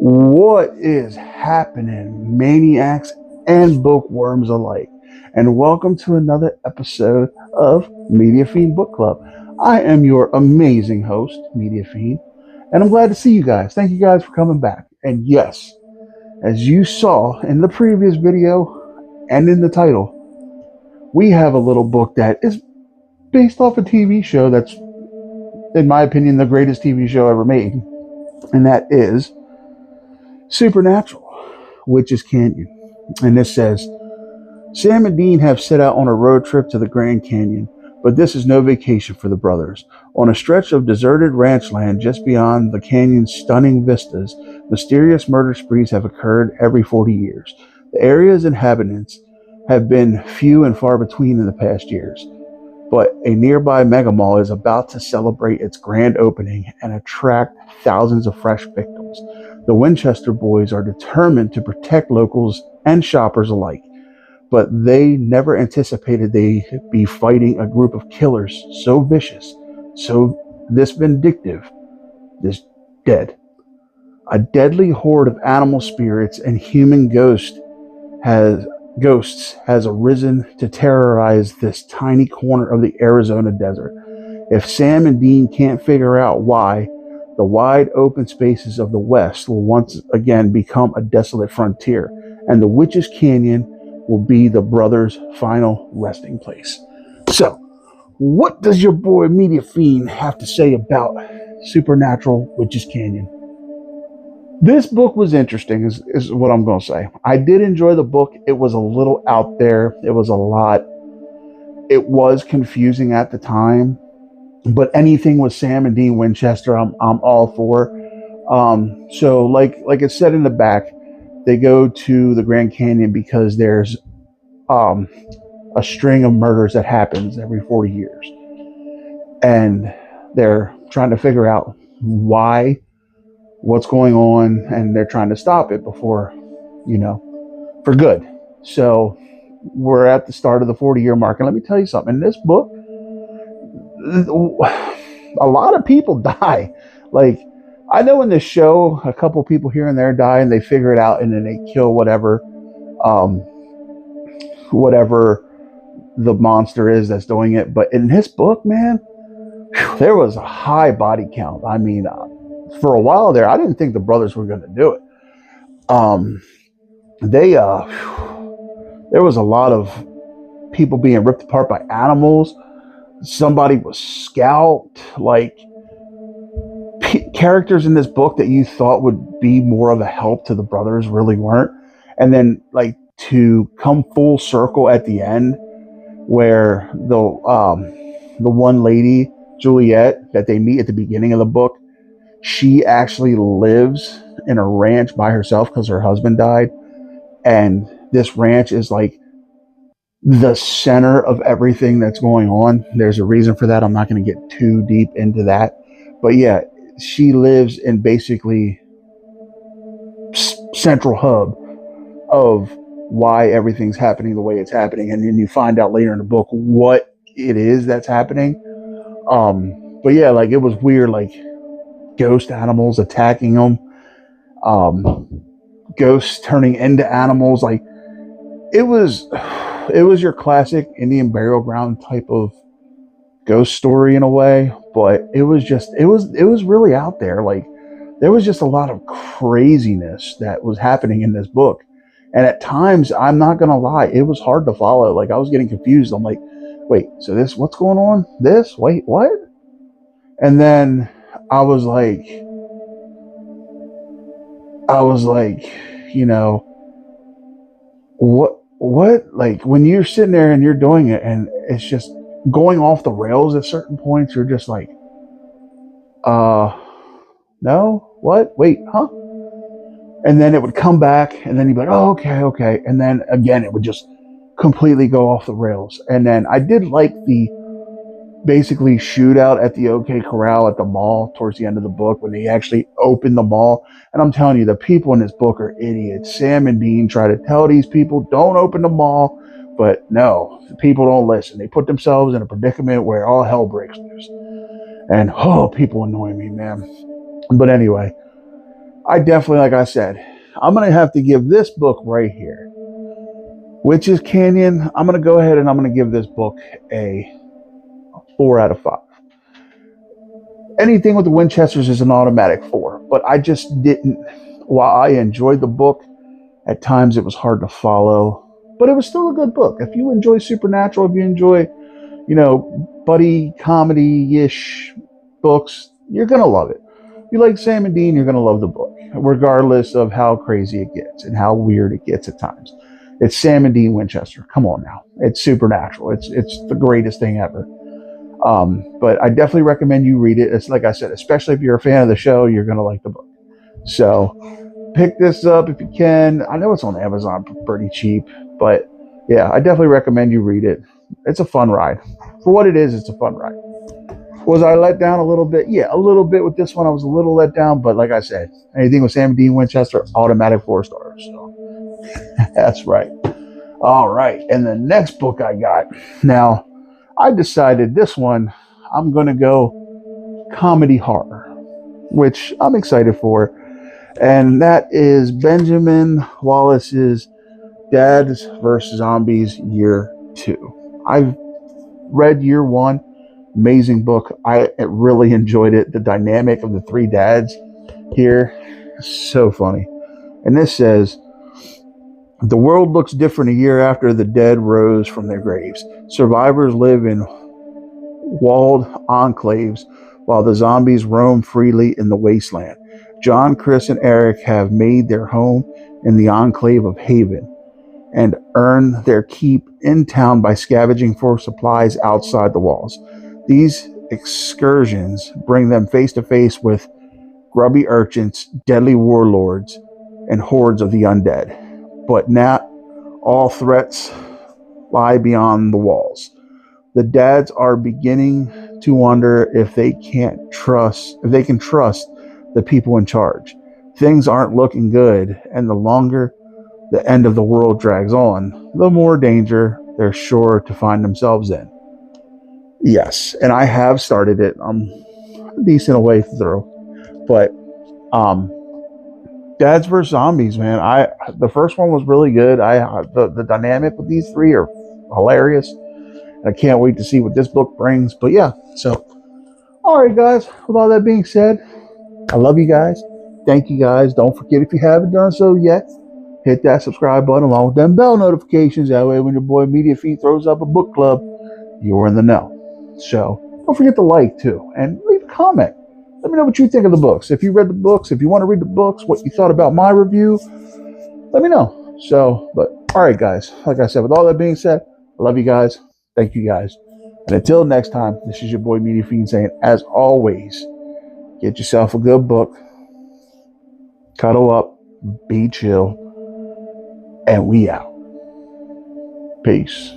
What is happening, maniacs and bookworms alike? And welcome to another episode of Media Fiend Book Club. I am your amazing host, Media Fiend, and I'm glad to see you guys. Thank you guys for coming back. And yes, as you saw in the previous video and in the title, we have a little book that is based off a TV show that's, in my opinion, the greatest TV show ever made, and that is Supernatural, Witch's Canyon. And this says, Sam and Dean have set out on a road trip to the Grand Canyon, but this is no vacation for the brothers. On a stretch of deserted ranch land just beyond the canyon's stunning vistas, mysterious murder sprees have occurred every 40 years. The area's inhabitants have been few and far between in the past years, but a nearby megamall is about to celebrate its grand opening and attract thousands of fresh victims. The Winchester boys are determined to protect locals and shoppers alike, but they never anticipated they'd be fighting a group of killers so vicious, so this vindictive, this dead. A deadly horde of animal spirits and human ghosts has arisen to terrorize this tiny corner of the Arizona desert. If Sam and Dean can't figure out why, the wide open spaces of the West will once again become a desolate frontier, and the Witch's Canyon will be the brothers' final resting place. So, what does your boy Media Fiend have to say about Supernatural Witch's Canyon? This book was interesting, is what I'm going to say. I did enjoy the book. It was a little out there. It was a lot. It was confusing at the time. But anything with Sam and Dean Winchester, I'm all for. So like it said in the back, they go to the Grand Canyon because there's a string of murders that happens every 40 years. And they're trying to figure out why, what's going on, and they're trying to stop it before, for good. So we're at the start of the 40-year mark. And let me tell you something. In this book, a lot of people die. Like, I know in this show, a couple people here and there die, and they figure it out, and then they kill whatever the monster is that's doing it. But in this book, man, there was a high body count. I mean, for a while there, I didn't think the brothers were going to do it. There was a lot of people being ripped apart by animals. Somebody was scalped. Like, characters in this book that you thought would be more of a help to the brothers really weren't. And then, like, to come full circle at the end, where the one lady, Juliet, that they meet at the beginning of the book, she actually lives in a ranch by herself because her husband died, and this ranch is like the center of everything that's going on. There's a reason for that. I'm not going to get too deep into that. But yeah, she lives in basically central hub of why everything's happening the way it's happening. And then you find out later in the book what it is that's happening. But yeah, like, it was weird, like ghost animals attacking them, ghosts turning into animals. Like, it was your classic Indian burial ground type of ghost story in a way, but it was really out there. Like, there was just a lot of craziness that was happening in this book. And at times, I'm not going to lie, it was hard to follow. Like, I was getting confused. I'm like, wait, so this, what's going on? This, wait, what? And then I was like, what, like, when you're sitting there and you're doing it and it's just going off the rails at certain points, you're just like, no, what, wait, huh? And then it would come back, and then you'd be like, oh, okay. And then again, it would just completely go off the rails. And then I did like the basically shootout at the OK Corral at the mall towards the end of the book when they actually opened the mall. And I'm telling you, the people in this book are idiots. Sam and Dean try to tell these people, don't open the mall. But no, the people don't listen. They put themselves in a predicament where all hell breaks loose. And, people annoy me, man. But anyway, I definitely, like I said, I'm going to have to give this book right here, Witch's Canyon. I'm going to go ahead and I'm going to give this book a 4 out of 5. Anything with the Winchesters is an automatic 4, but I just didn't, while I enjoyed the book, at times it was hard to follow, but it was still a good book. If you enjoy supernatural, if you enjoy, buddy comedy-ish books, you're going to love it. If you like Sam and Dean, you're going to love the book, regardless of how crazy it gets and how weird it gets at times. It's Sam and Dean Winchester. Come on now. It's supernatural. It's the greatest thing ever. But I definitely recommend you read it. It's like I said, especially if you're a fan of the show, you're going to like the book. So pick this up if you can. I know it's on Amazon for pretty cheap, but yeah, I definitely recommend you read it. It's a fun ride. For what it is, it's a fun ride. Was I let down a little bit? Yeah, a little bit with this one. I was a little let down, but like I said, anything with Sam Dean Winchester, automatic 4 stars. So that's right. All right, and the next book I got. Now, I decided this one, I'm going to go comedy horror, which I'm excited for. And that is Benjamin Wallace's Dads vs. Zombies Year 2. I've read Year 1. Amazing book. I really enjoyed it. The dynamic of the 3 dads here, so funny. And this says, the world looks different a year after the dead rose from their graves. Survivors live in walled enclaves while the zombies roam freely in the wasteland. John, Chris, and Eric have made their home in the enclave of Haven and earn their keep in town by scavenging for supplies outside the walls. These excursions bring them face to face with grubby urchins, deadly warlords, and hordes of the undead. But not all threats lie beyond the walls. The dads are beginning to wonder if they can trust the people in charge. Things aren't looking good, and the longer the end of the world drags on, the more danger they're sure to find themselves in. Yes, and I have started it. I'm a decent way through, but Dads vs Zombies, man. The first one was really good. The dynamic with these 3 are hilarious. I can't wait to see what this book brings. But yeah, so all right, guys. With all that being said, I love you guys. Thank you guys. Don't forget, if you haven't done so yet, hit that subscribe button along with them bell notifications. That way, when your boy Media Feed throws up a book club, you're in the know. So don't forget to like too, and leave a comment. Let me know what you think of the books. If you read the books, if you want to read the books, what you thought about my review, let me know. So, but all right, guys. Like I said, with all that being said, I love you guys. Thank you guys. And until next time, this is your boy Media Fiend saying, as always, get yourself a good book, cuddle up, be chill, and we out. Peace.